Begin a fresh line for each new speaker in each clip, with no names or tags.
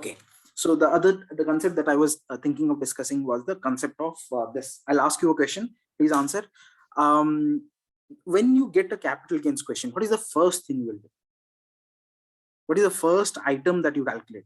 Okay. So the concept that I was thinking of discussing was the concept of this. I'll ask you a question. Please answer. When you get a capital gains question, what is the first thing you will do? What is the first item that you calculate?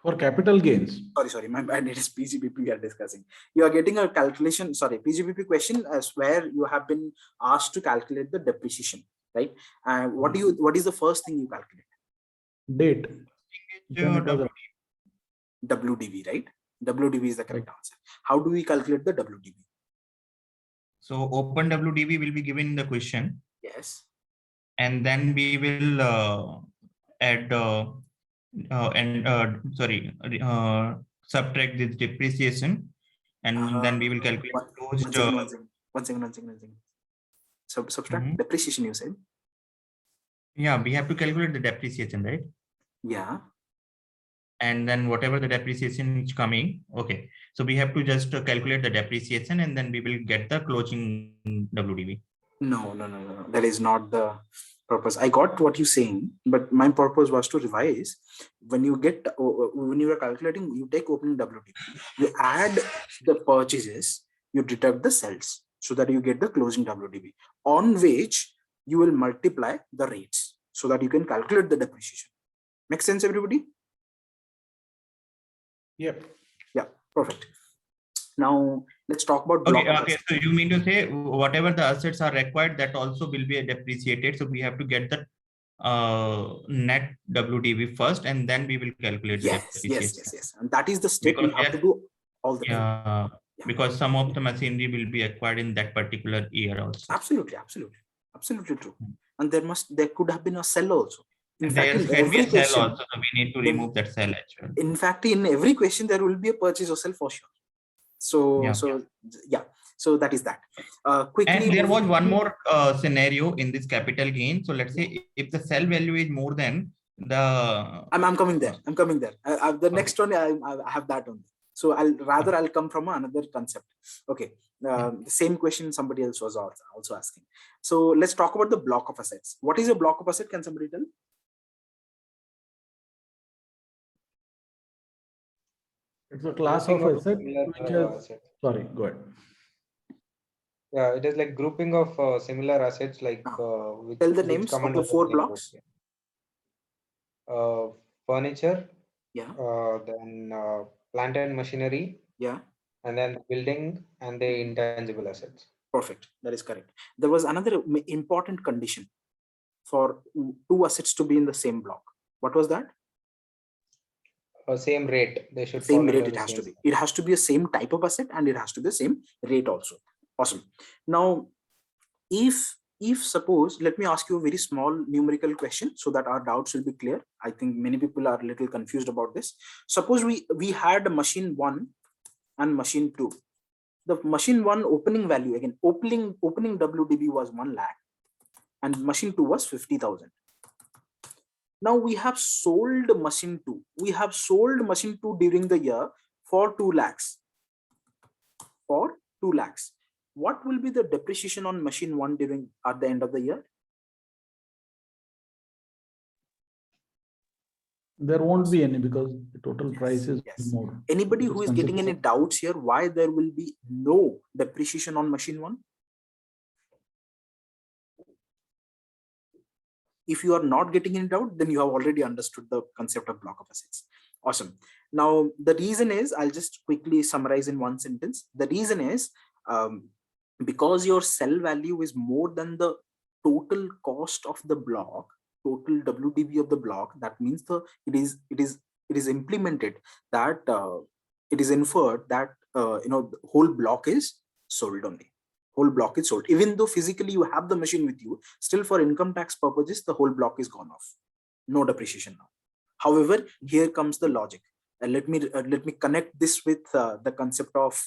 For capital gains.
Sorry, my bad. It is PGBP we are discussing. You are getting a calculation, PGBP question as where you have been asked to calculate the depreciation, right? What is the first thing you calculate?
Date.
WDV, right? WDV is the correct answer. How do we calculate the WDV?
So open WDV will be given in the question.
Yes.
And then we will add subtract this depreciation, and then we will calculate
one second. Subtract depreciation, you said?
Yeah, we have to calculate the depreciation, right?
Yeah.
And then whatever the depreciation is coming, okay. So we have to just calculate the depreciation, and then we will get the closing WDV.
No. That is not the purpose. I got what you're saying, but my purpose was to revise. When you are calculating, you take opening WDV, you add the purchases, you deduct the sales, so that you get the closing WDV, on which you will multiply the rates, so that you can calculate the depreciation. Make sense, everybody?
Yep.
Yeah, perfect. Now let's talk about
okay. So you mean to say whatever the assets are required, that also will be depreciated. So we have to get the net WDV first, and then we will calculate the depreciation.
Yes. And that is the step you have to do all the time.
Yeah. Because some of the machinery will be acquired in that particular year also.
Absolutely true. And there could have been a sell also.
In fact, there can be a sell also, so we need to remove that sell actually.
In fact, in every question there will be a purchase or sell for sure. So that is that. Quickly,
and there was one more scenario in this capital gain. So let's say if the sell value is more than the.
I'm coming there. The next one I have that only. So I'll come from another concept. Okay. The same question somebody else was also asking. So let's talk about the block of assets. What is a block of asset? Can somebody tell?
It's a class of asset which is sorry, go ahead.
Yeah, it is like grouping of similar assets, like
tell the names of the 4 blocks.
Furniture,
yeah,
then plant and machinery,
yeah,
and then building and the intangible assets.
Perfect, that is correct. There was another important condition for 2 assets to be in the same block. What was that?
Same rate. They should
same rate. It has to be. It has to be a same type of asset, and it has to be the same rate also. Awesome. Now, if suppose, let me ask you a very small numerical question so that our doubts will be clear. I think many people are a little confused about this. Suppose we had a machine 1 and machine 2. The machine 1 opening value, again, opening WDB was 1 lakh, and machine 2 was 50,000. Now we have sold machine 2. We have sold machine 2 during the year for 2 lakhs. For 2 lakhs. What will be the depreciation on machine 1 at the end of the year?
There won't be any, because the total price is more.
Anybody who is getting any doubts here, why there will be no depreciation on machine 1? If you are not getting any doubt, then you have already understood the concept of block of assets. Awesome. Now, the reason is, I'll just quickly summarize in one sentence. The reason is, because your sell value is more than the total cost of the block, total WDV of the block, that means it is implemented that it is inferred that the whole block is sold only. Whole block is sold. Even though physically you have the machine with you, still for income tax purposes, the whole block is gone off. No depreciation now. However, here comes the logic. Let me connect this with the concept of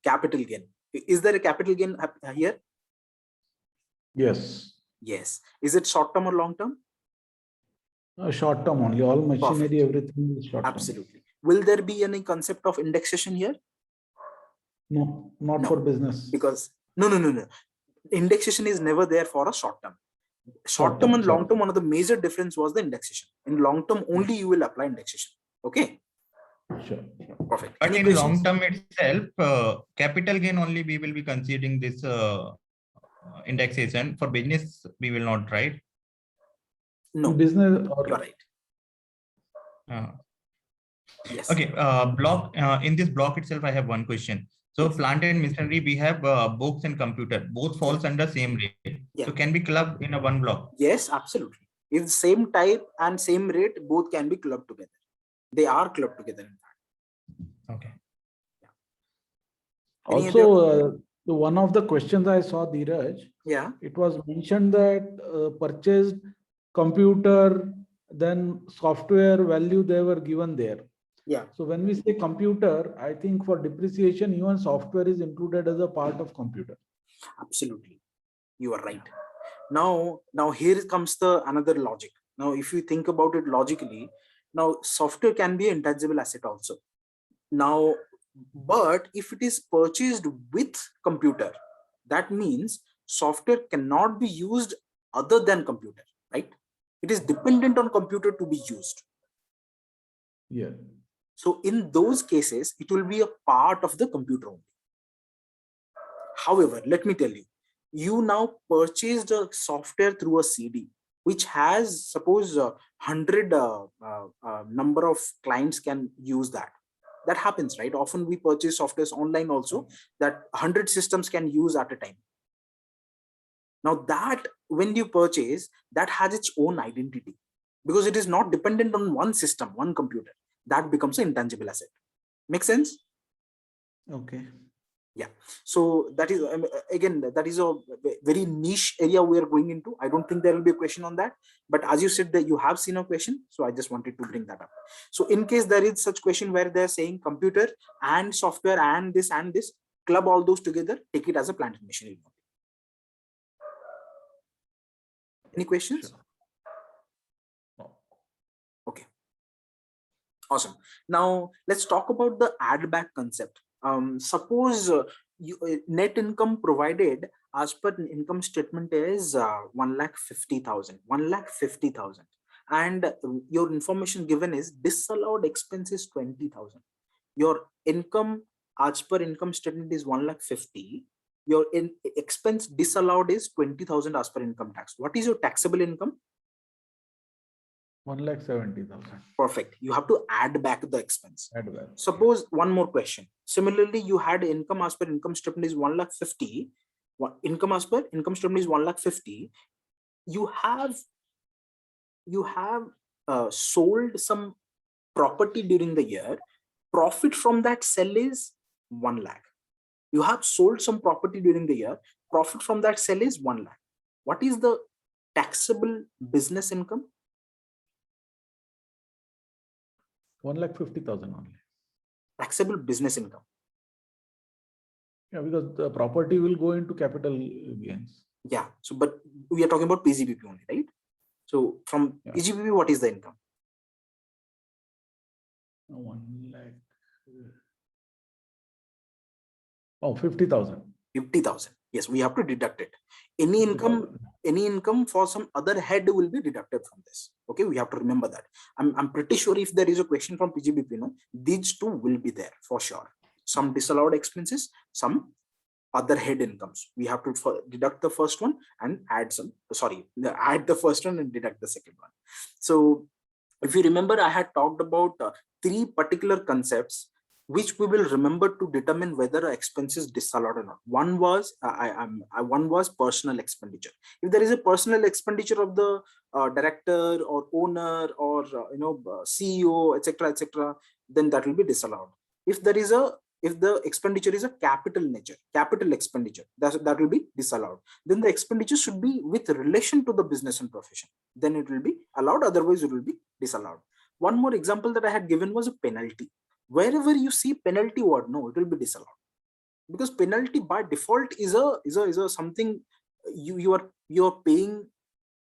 capital gain. Is there a capital gain here?
Yes.
Yes. Is it short term or long term?
Short term only. All machinery,
Perfect.
everything is short term.
Absolutely. Will there be any concept of indexation here?
No, not for business.
Because no. Indexation is never there for a short term. Short term and long term, one of the major difference was the indexation. In long term only you will apply indexation. Okay.
Sure.
Perfect.
But
Any
in
questions?
long term itself, capital gain only we will be considering this indexation. For business, we will not, right?
No.
Business
You're right. Yes.
Okay. Block in this block itself, I have one question. So
Yes.
plant and machinery, we have books and computer. Both falls under same rate.
Yeah.
So can be clubbed in a one block.
Yes, absolutely. If the same type and same rate, both can be clubbed together. They are clubbed together in fact.
Okay.
Any
Also, one of the questions I saw, Dheeraj,
Yeah.
it was mentioned that purchased computer, then software value they were given there.
Yeah.
So when we say computer, I think for depreciation, even software is included as a part of computer.
Absolutely. You are right. Now here comes the another logic. Now, if you think about it logically, now software can be an intangible asset also. Now, but if it is purchased with computer, that means software cannot be used other than computer, right? It is dependent on computer to be used.
Yeah.
So in those cases, it will be a part of the computer only. However, let me tell you, you now purchased a software through a CD, which has suppose 100 number of clients can use that. That happens, right? Often we purchase softwares online also that 100 systems can use at a time. Now that when you purchase, that has its own identity because it is not dependent on one system, one computer. That becomes an intangible asset. Make sense?
Okay.
Yeah. So that is again, that is a very niche area we are going into. I don't think there will be a question on that, but as you said that you have seen a question, so I just wanted to bring that up. So in case there is such question where they're saying computer and software and this, club all those together, take it as a plant and machinery. Any questions?
Sure. No.
Okay. Awesome. Now let's talk about the add back concept. Suppose net income provided as per income statement is 1,50,000, 1,50,000, and your information given is disallowed expenses 20,000. Your income as per income statement is 1,50,000. Your expense disallowed is 20,000 as per income tax. What is your taxable income?
1,70,000.
Perfect. You have to add back the expense.
Add back.
Suppose one more question. Similarly, you had income as per income statement is 1,50,000. Income as per income statement is 1,50,000. You have sold some property during the year. Profit from that sale is 1 lakh. You have sold some property during the year. Profit from that sale is 1 lakh. What is the taxable business income?
1,50,000 only.
Taxable business income.
Yeah, because the property will go into capital gains.
Yeah. So, but we are talking about PGBP only, right? So from PGBP, what is the income?
1 lakh. Oh, 50,000.
50,000. Yes, we have to deduct it. Any income for some other head will be deducted from this. Okay, we have to remember that. I'm pretty sure if there is a question from PGBP, these two will be there for sure. Some disallowed expenses, some other head incomes. We have to deduct the first one and add the first one and deduct the second one. So if you remember, I had talked about 3 particular concepts which we will remember to determine whether an expense is disallowed or not. One was personal expenditure. If there is a personal expenditure of the director or owner or CEO, etc., then that will be disallowed. If the expenditure is a capital expenditure, that will be disallowed. Then the expenditure should be with relation to the business and profession. Then it will be allowed. Otherwise, it will be disallowed. One more example that I had given was a penalty. Wherever you see penalty word, no, it will be disallowed, because penalty by default is a something you are paying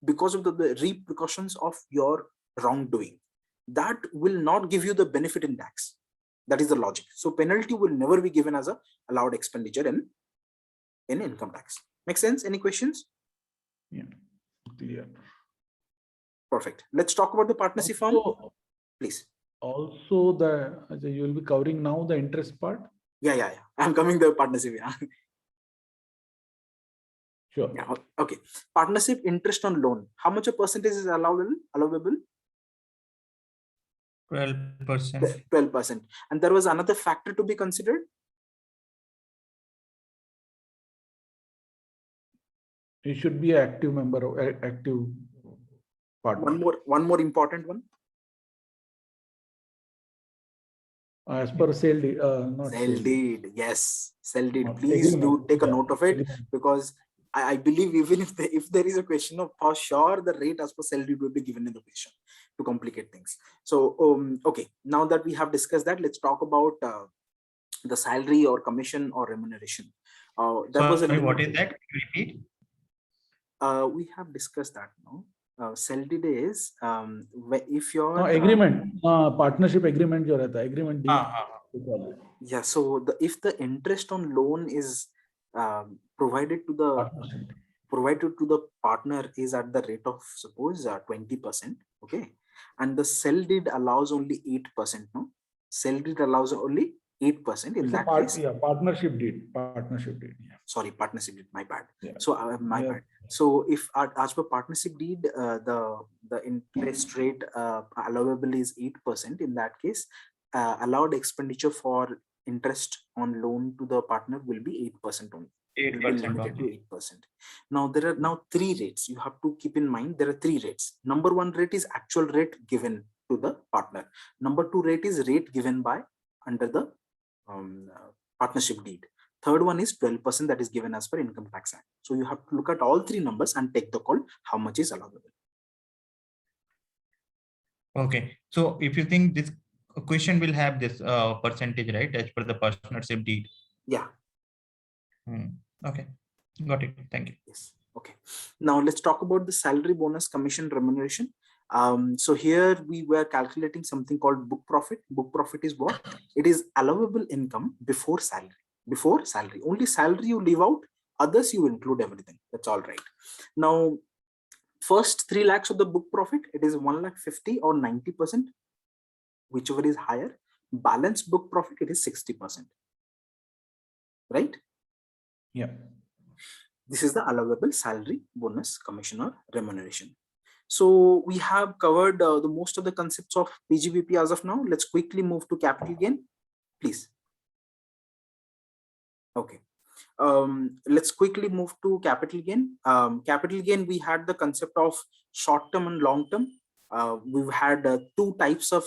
because of the repercussions of your wrongdoing. That will not give you the benefit in tax. That is the logic. So penalty will never be given as a allowed expenditure in income tax. Make sense? Any questions?
Yeah. clear.
Perfect. Let's talk about the partnership form,
Also,
please.
also you will be covering now the interest part.
Yeah. I'm coming to the partnership. Yeah.
Sure.
Yeah. Okay. Partnership interest on loan. How much a percentage is allowable?
12%.
12%. And there was another factor to be considered.
He should be an active member or active partner.
One more important one.
As per sale deed, not
Sell
sale deed.
deed. Yes, sell deed.
Not
Please do
agreement.
take a
Yeah,
note of it,
agreement.
because I believe even if there is a question of for sure the rate as per sell deed will be given in the question to complicate things. So okay, now that we have discussed that, let's talk about the salary or commission or remuneration.
Sorry, what is that? Can you repeat?
We have discussed that now. Sell deed is if you're
No, agreement, partnership agreement जो रहता है, agreement deed.
Yeah, so if the interest on loan is provided to the partner is at the rate of suppose 20%, okay, and the sell deed allows only 8%. No, sell deed allows only 8%. In that case,
yeah, partnership deed. Yeah.
Sorry, partnership deed. My bad.
Yeah.
So my bad. So if as per partnership deed, the interest rate allowable is 8%. In that case, allowed expenditure for interest on loan to the partner will be 8% only. 8%. Now there are three rates. You have to keep in mind there are three rates. Number one rate is actual rate given to the partner. Number two rate is rate given by under the partnership deed. Third one is 12% that is given as per Income Tax Act. So you have to look at all three numbers and take the call how much is allowable.
Okay, so if you think this question will have this percentage, right, as per the partnership deed?
Yeah.
Okay, got it. Thank you.
Yes. Okay. Now let's talk about the salary, bonus, commission, remuneration. So here we were calculating something called book profit. Book profit is what? It is allowable income before salary. Before salary. Only salary you leave out, others you include everything. That's all right. Now, first 3 lakhs of the book profit, it is 1,50,000 or 90%, whichever is higher. Balance book profit, it is 60%. Right?
Yeah.
This is the allowable salary, bonus, commission, or remuneration. So we have covered the most of the concepts of PGBP as of now. Let's quickly move to capital gain, please. Okay. Let's quickly move to capital gain. Capital gain, we had the concept of short term and long term. We've had two types of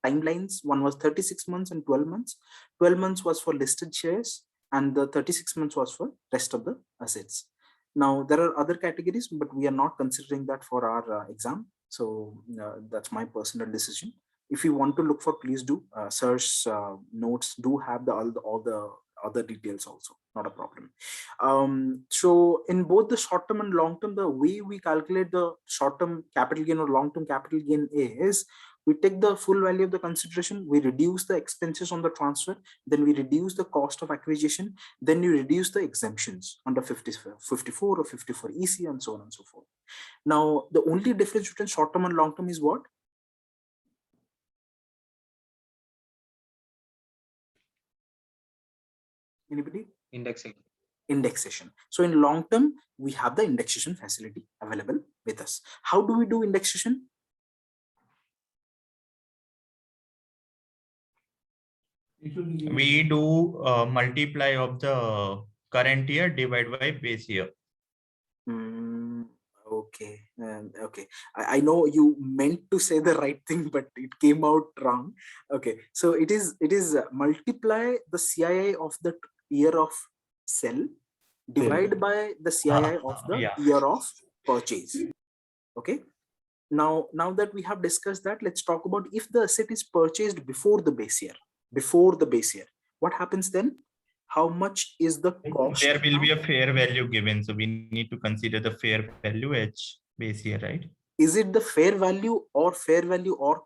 timelines. One was 36 months and 12 months. 12 months was for listed shares, and the 36 months was for rest of the assets. Now there are other categories, but we are not considering that for our exam. So that's my personal decision. If you want to look for, please do. Search notes do have all the other details also, not a problem. So in both the short term and long term, the way we calculate the short term capital gain or long term capital gain is we take the full value of the consideration, we reduce the expenses on the transfer, then we reduce the cost of acquisition, then you reduce the exemptions under 54 or 54 EC and so on and so forth. Now, the only difference between short term and long term is what? Anybody? Indexation. So in long term, we have the indexation facility available with us. How do we do indexation?
We do multiply of the current year divided by base year.
Okay. Okay. I know you meant to say the right thing, but it came out wrong. Okay. So it is multiply the CII of the year of sell divided by the CII of the year of purchase. Okay. Now that we have discussed that, let's talk about if the asset is purchased before the base year. Before the base year, what happens then? How much is the cost?
There will be a fair value given, so we need to consider the fair value as base year, right?
Is it the fair value or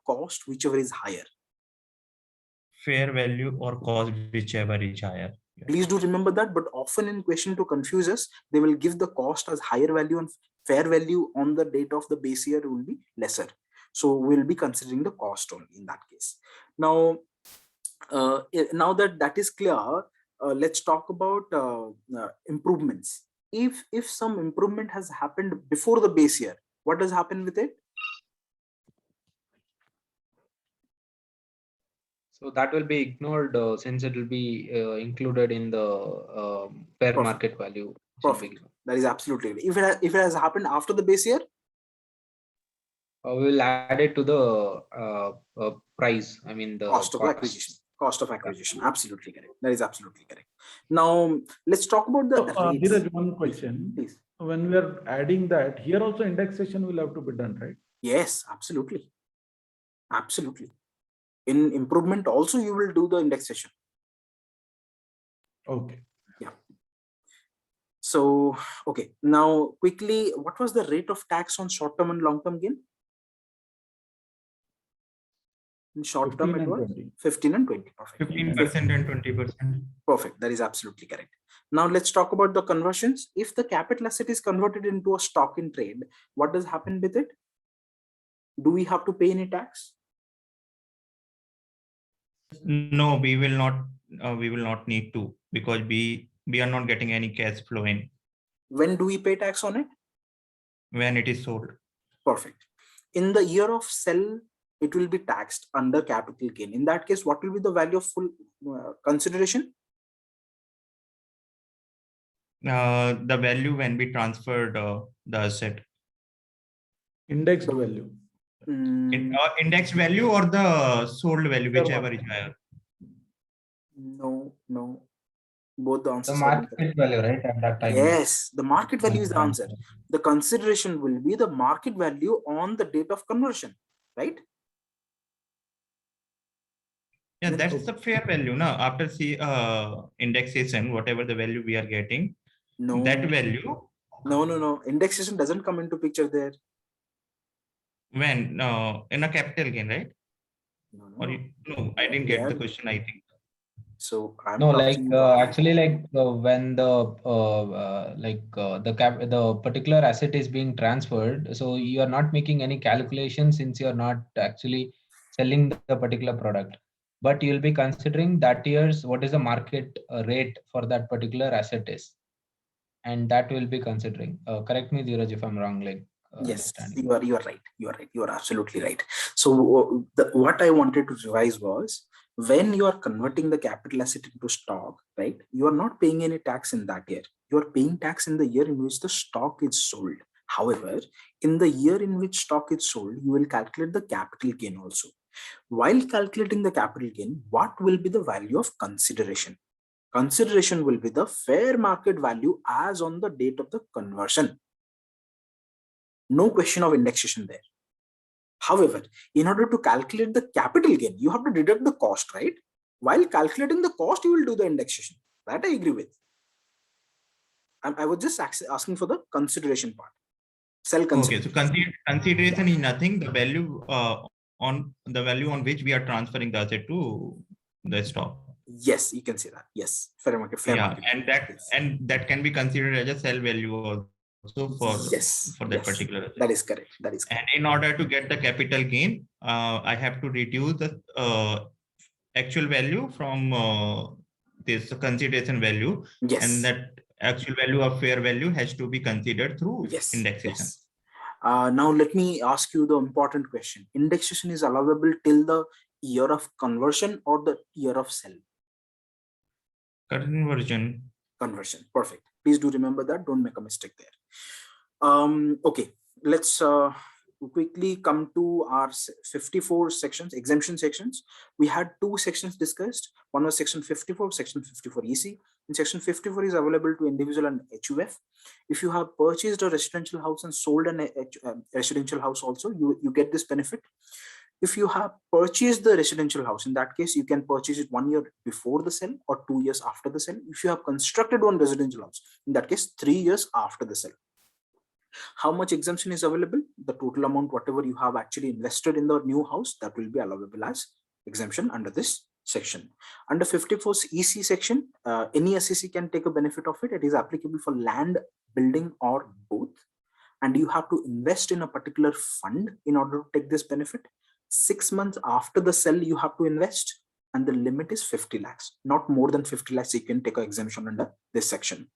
cost, whichever is higher?
Fair value or cost, whichever is higher.
Please do remember that, but often in question to confuse us, they will give the cost as higher value and Fair value on the date of the base year will be lesser. So we'll be considering the cost only in that case. Now, now that is clear, let's talk about improvements. If some improvement has happened before the base year, what does happen with it?
So that will be ignored since it will be included in the fair
Perfect.
market value.
Perfect. That is absolutely. If it has happened after the base year,
we will add it to the price. I mean the
cost of acquisition. Cost of acquisition. Absolutely correct. That is absolutely correct. Now let's talk about the rates.
Dheeraj, one question.
Please.
When we are adding that, here also indexation will have to be done, right?
Yes, absolutely. Absolutely. In improvement also you will do the indexation.
Okay.
Yeah. So, okay. Now quickly, what was the rate of tax on short-term and long-term gain? In short term, it was 15 and 20. Perfect.
15% and 20%.
Perfect. That is absolutely correct. Now let's talk about the conversions. If the capital asset is converted into a stock in trade, what does happen with it? Do we have to pay any tax?
No, we will not. We will not need to, because we are not getting any cash flow in.
When do we pay tax on it?
When it is sold.
Perfect. In the year of sell, it will be taxed under capital gain. In that case, what will be the value of full consideration?
The value when we transferred the asset.
Indexed value.
Indexed value or the sold value, whichever is higher.
No. Both the answers.
The market value, right? At that time.
Yes, the market value is the answer. The consideration will be the market value on the date of conversion, right?
Yeah, that's the fair value. Now, after indexation, whatever the value we are getting, that value.
No. Indexation doesn't come into picture there.
When in a capital gain, right? No, I didn't get the question, I think.
So I'm
no, like actually, like when the the particular asset is being transferred, so you are not making any calculation since you are not actually selling the particular product, but you'll be considering that year's what is the market rate for that particular asset is, and that will be considering. Correct me, Dheeraj, if I'm wrong. Like
yes, you are right. You are absolutely right. So what I wanted to revise was, when you are converting the capital asset into stock, right, you are not paying any tax in that year. You are paying tax in the year in which the stock is sold. However, in the year in which stock is sold, you will calculate the capital gain also. While calculating the capital gain, what will be the value of consideration? Consideration will be the fair market value as on the date of the conversion. No question of indexation there. However, in order to calculate the capital gain, you have to deduct the cost, right? While calculating the cost, you will do the indexation. That I agree with. I was just asking for the consideration part. Sell consideration.
Okay, so consideration is nothing. The value on which we are transferring the asset to the stock.
Yes, you can say that. Yes, fair market. Market.
And that can be considered as a sell value also for that particular asset.
That is correct. That is correct.
And in order to get the capital gain, I have to reduce the actual value from this consideration value.
Yes.
And that actual value of fair value has to be considered through indexation.
Yes. Now let me ask you the important question. Indexation is allowable till the year of conversion or the year of sell?
Conversion.
Perfect. Please do remember that. Don't make a mistake there. Okay, let's quickly come to our 54 sections, exemption sections. We had two sections discussed. One was section 54, section 54 EC. In section 54 is available to individual and HUF. If you have purchased a residential house and sold a residential house also, you get this benefit. If you have purchased the residential house, in that case, you can purchase it 1 year before the sale or 2 years after the sale. If you have constructed one residential house, in that case, 3 years after the sale. How much exemption is available? The total amount, whatever you have actually invested in the new house, that will be allowable as exemption under this section. Under 54 EC section, any SEC can take a benefit of it. It is applicable for land, building, or both. and you have to invest in a particular fund in order to take this benefit. 6 months after the sell, you have to invest, and the limit is 50 lakhs, not more than 50 lakhs. You can take an exemption under this section.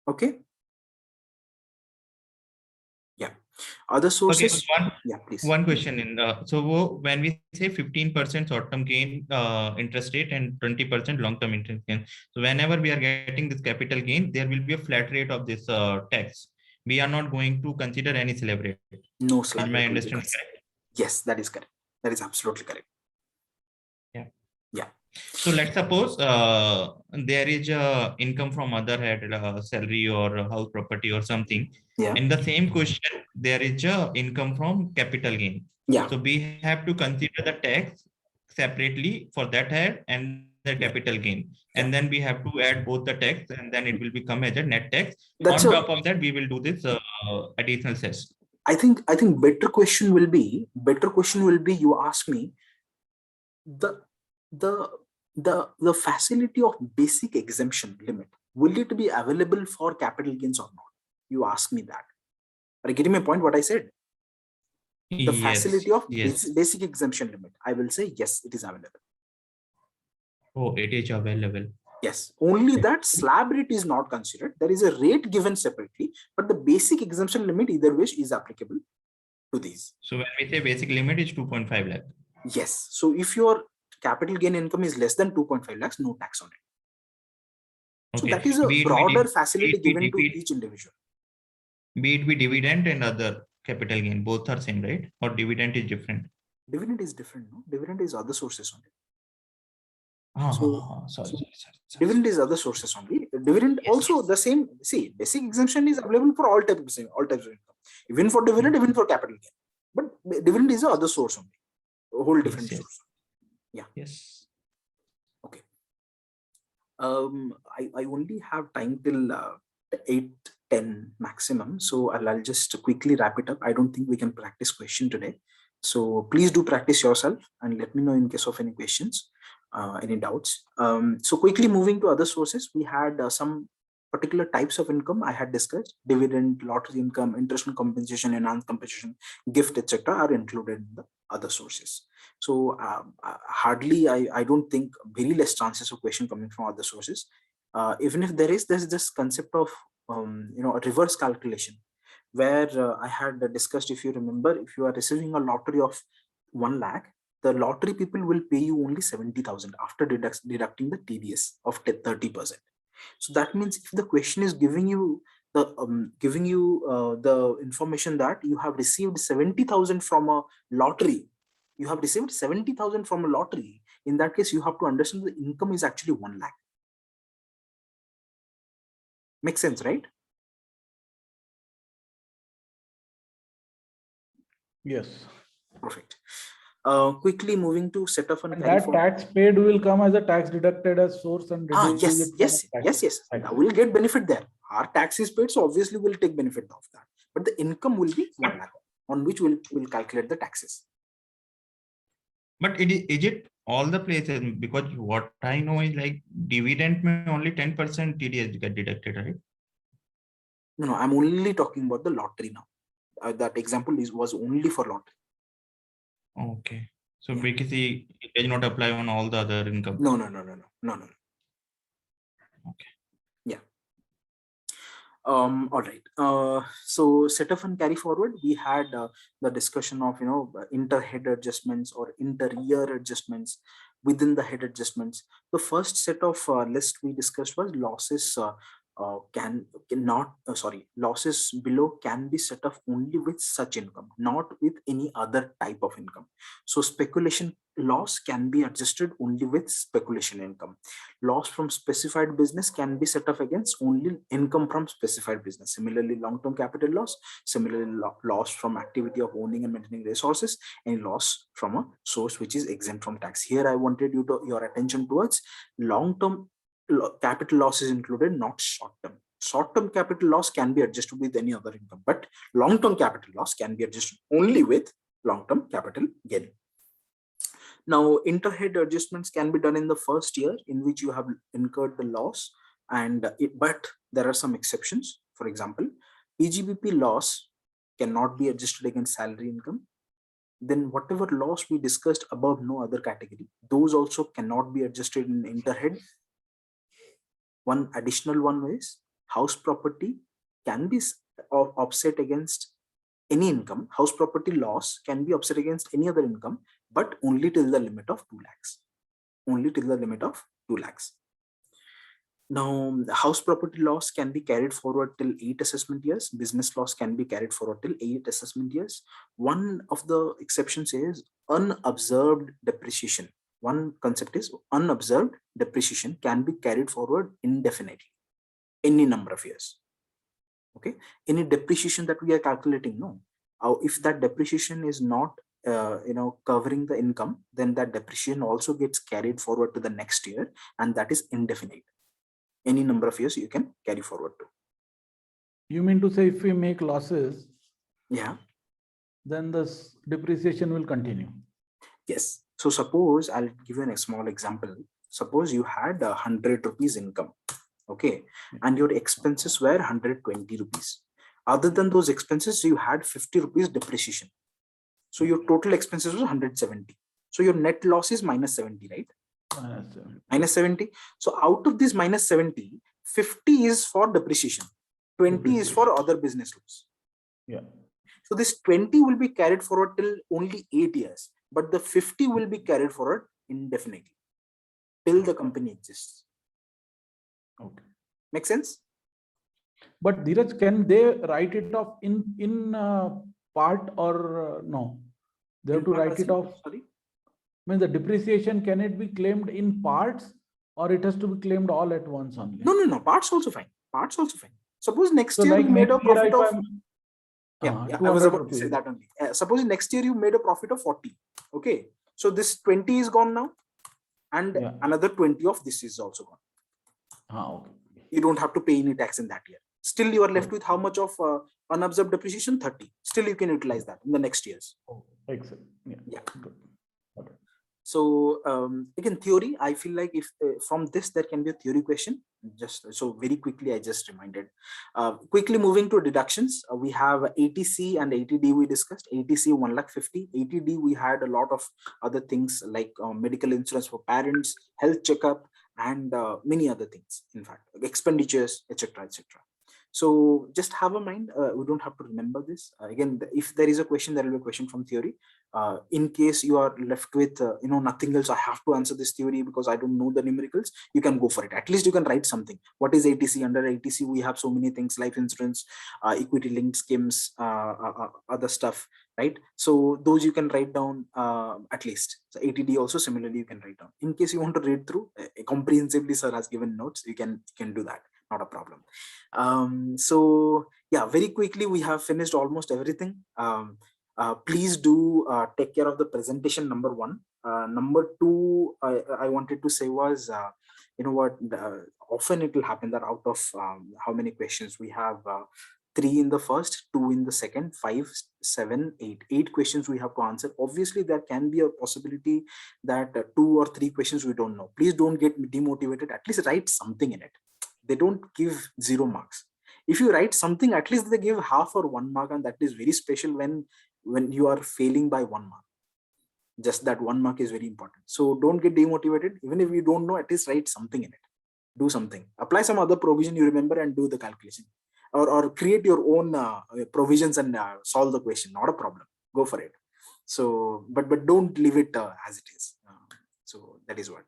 Okay. Yeah. Other sources.
Okay,
Yeah, please.
one question in the, so when we say 15% short-term gain interest rate and 20% long-term interest gain, so whenever we are getting this capital gain, there will be a flat rate of this tax. We are not going to consider any slab rate.
No
Is
slab
my
rate will be
understanding
considered.
correct?
Yes, that is correct. That is absolutely correct.
Yeah.
Yeah.
So let's suppose there is a income from other head, salary or house property or something.
Yeah.
In the same question, there is a income from capital gain.
Yeah.
So we have to consider the tax separately for that head and the capital gain. And then we have to add both the tax, and then it will become as a net tax.
That's
On top of that, we will do this additional cess.
I think better question will be you ask me the facility of basic exemption limit, will it be available for capital gains or not? You ask me that. Are you getting my point what I said? The facility of basic exemption limit, I will say yes, it is available.
Oh, it is available.
Yes, only that slab rate is not considered. There is a rate given separately, but the basic exemption limit either way is applicable to these.
So when we say basic limit is 2.5 lakh.
Yes. So if your capital gain income is less than 2.5 lakhs, no tax on it. So that is a broader facility given to each individual.
Be it be dividend and other capital gain, both are same, right? Or dividend is different?
Dividend is different, no? Dividend is other sources only.
Sorry.
Dividend is other sources only. Dividend also the same. See, basic exemption is available for all types of income, even for dividend, even for capital gain. But dividend is the other source only, a whole different source. Yeah.
Yes.
Okay. I only have time till 8:10 maximum, so I'll just quickly wrap it up. I don't think we can practice question today, so please do practice yourself and let me know in case of any questions, any doubts. So quickly moving to other sources, we had some particular types of income I had discussed. Dividend, lottery income, interest and compensation, enhanced compensation, gift, etc. are included in the other sources. So hardly, I don't think, very less chances of question coming from other sources. Even if there's this concept of a reverse calculation, where I had discussed, if you remember, if you are receiving a lottery of 1 lakh, the lottery people will pay you only 70,000 after deducting the TDS of 30%. So that means if the question is giving you the information that you have received 70,000 from a lottery, in that case you have to understand the income is actually 1 lakh. Makes sense, right?
Yes.
Perfect. Quickly moving to set up and
that tax paid will come as a tax deducted as source and
yes. That will get benefit there. Our tax is paid, so obviously we'll take benefit of that. But the income will be 1 lakh, on which we'll calculate the taxes.
But is it all the places? Because what I know is like dividend may only 10% TDS get deducted, right?
No, I'm only talking about the lottery now. That example was only for lottery.
Okay. So because it does not apply on all the other income.
No.
Okay.
Yeah. All right. So setup and carry forward, we had the discussion of inter-head adjustments or inter-year adjustments within the head adjustments. The first set of list we discussed was losses losses below can be set off only with such income, not with any other type of income. So speculation loss can be adjusted only with speculation income. Loss from specified business can be set off against only income from specified business. Similarly, long-term capital loss, similarly loss from activity of owning and maintaining resources, and loss from a source which is exempt from tax. Here I wanted your attention towards long-term capital loss is included, not short-term. Short-term capital loss can be adjusted with any other income, but long-term capital loss can be adjusted only with long-term capital gain. Now, inter-head adjustments can be done in the first year in which you have incurred the loss, but there are some exceptions. For example, PGBP loss cannot be adjusted against salary income, then whatever loss we discussed above no other category, those also cannot be adjusted in interhead. One additional one is house property can be offset against any income. House property loss can be offset against any other income, but only till the limit of 2 lakhs. Only till the limit of 2 lakhs. Now, the house property loss can be carried forward till 8 assessment years. Business loss can be carried forward till 8 assessment years. One of the exceptions is unobserved depreciation. One concept is unobserved depreciation can be carried forward indefinitely, any number of years. Okay, any depreciation that we are calculating, no. If that depreciation is not covering the income, then that depreciation also gets carried forward to the next year, and that is indefinite. Any number of years you can carry forward to.
You mean to say if we make losses,
Yeah.
then this depreciation will continue?
Yes. So suppose I'll give you a small example. Suppose you had 100 rupees income, okay, and your expenses were 120 rupees. Other than those expenses, you had 50 rupees depreciation. So your total expenses was 170. So your net loss is minus 70, right? Minus 70. So out of this minus 70, 50 is for depreciation, 20 is for other business loss.
Yeah.
So this 20 will be carried forward till only 8 years, but the 50 will be carried forward indefinitely till the company exists.
Okay.
Make sense?
But Dheeraj, can they write it off in part or no? They have to write it off.
Sorry.
I mean, the depreciation, can it be claimed in parts, or it has to be claimed all at once only?
No. Parts also fine. Parts also fine. Suppose next
So
year
like
you made a
next year
profit of. I was about to say
rupees.
that only. Suppose next year you made a profit of 40. Okay. So this 20 is gone now, and another 20 of this is also gone.
Okay.
You don't have to pay any tax in that year. Still, you are left with how much of unobserved depreciation? 30. Still, you can utilize that in the next years.
Excellent. Yeah.
Good. Okay. So again, theory, I feel like if from this there can be a theory question. Just so very quickly, I just reminded. Quickly moving to deductions, we have ATC and ATD we discussed. ATC 1,50,000. ATD we had a lot of other things like medical insurance for parents, health checkup, and many other things. In fact, expenditures, etc., etc. So just have a mind. We don't have to remember this. Again, if there is a question, there will be a question from theory. In case you are left with nothing else, I have to answer this theory because I don't know the numericals, you can go for it. At least you can write something. What is ATC? Under ATC we have so many things: life insurance, equity linked schemes, other stuff, right? So those you can write down at least. So ATD also similarly you can write down. In case you want to read through comprehensively, sir has given notes, you can do that, not a problem. So yeah, very quickly we have finished almost everything. Please do take care of the presentation, number one. Number two, I wanted to say was, often it will happen that out of how many questions we have, 3 in the first, 2 in the second, 5, 7, 8. 8 questions we have to answer. Obviously, there can be a possibility that 2 or 3 questions we don't know. Please don't get demotivated. At least write something in it. They don't give 0 marks. If you write something, at least they give half or 1 mark, and that is very special when you are failing by 1 mark. Just that 1 mark is very important. So don't get demotivated. Even if you don't know, at least write something in it. Do something. Apply some other provision you remember and do the calculation. Or create your own provisions and solve the question. Not a problem. Go for it. So, but don't leave it as it is. So that is what.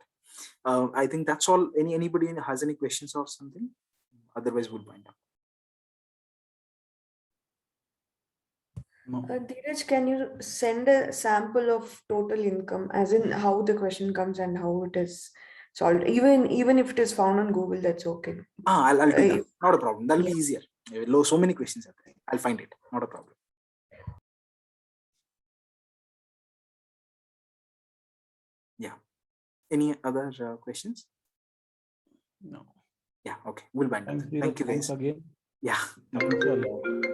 I think that's all. Anybody has any questions or something? Otherwise, we'll wind up.
No.
Dheeraj, can you send a sample of total income, as in how the question comes and how it is solved? Even if it is found on Google, that's okay.
I'll do that. Not a problem. That'll be easier. So many questions are there. I'll find it. Not a problem. Yeah. Any other questions?
No.
Yeah. Okay. We'll wind up.
Thanks, Dheeraj.
Thank you,
Thanks
guys.
again.
Yeah.
Thanks a lot.